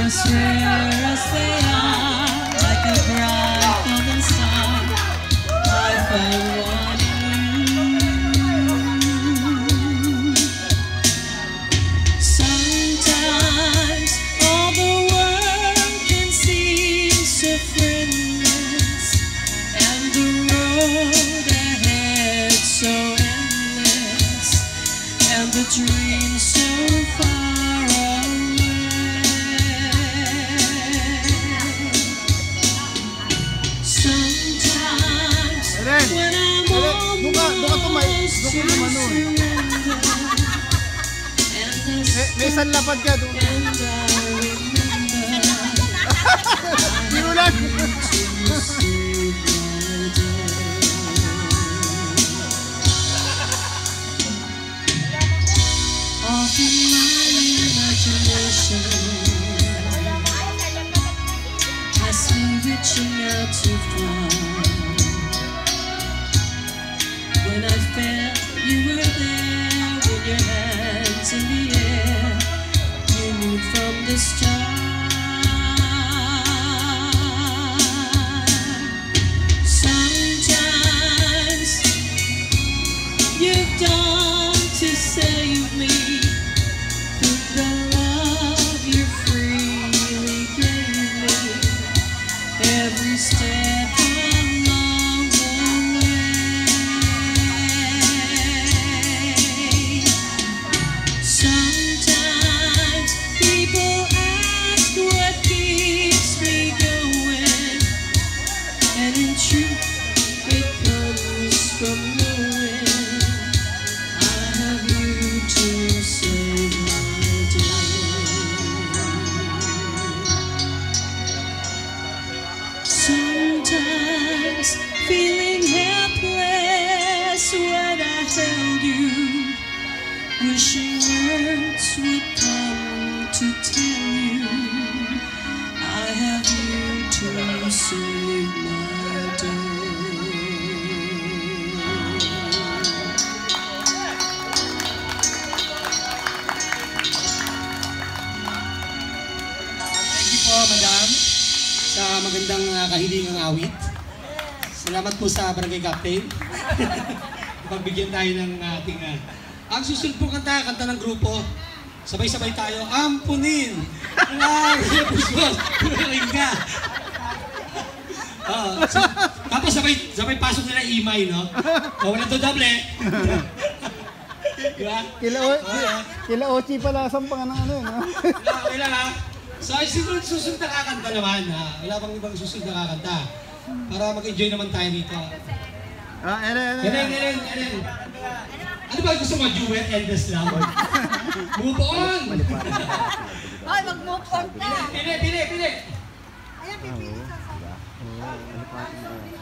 as rare as they are, like a bright golden star, I found one in you. Sometimes all the world can seem so friendless, and the road ahead so endless, and the dream so far away. Sometimes when I'm almost to surrender, May isang lapad ka doon. and I remember Sinulat! to save my day. Off in my imagination, I see reaching out too far. When I felt you were there with your hands in the air, you knew from the start. Sometimes you've done to save me with the love you freely gave me every step along the way. Sometimes people ask what keeps me going, and in truth it comes from knowing I have you to save my day. Sometimes feeling helpless when I held you, wishing words would come to tell you I have you to save my day. Thank you po, Madam, sa magandang kahilingang awit. Salamat po sa Barangay Captain. Pagbigyan tayo ng ating... ang susunod po kanta ng grupo. Sabay-sabay tayo. Ampunin! Ringga! Tapos sabay pasok nila imay, no? Wala to doble. Diba? Kila Ochi pala sampangan ng ano yun, ha? Okay lang, ha? So, susunod na kakanta naman, ha? Wala bang ibang susunod na kakanta? Para mag-enjoy naman tayo dito. Eren. Ano ba gusto mo? Duet, endless love? Move on! Ay, mag-move on na! Pili! Ayan, pipili sa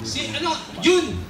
Si, June!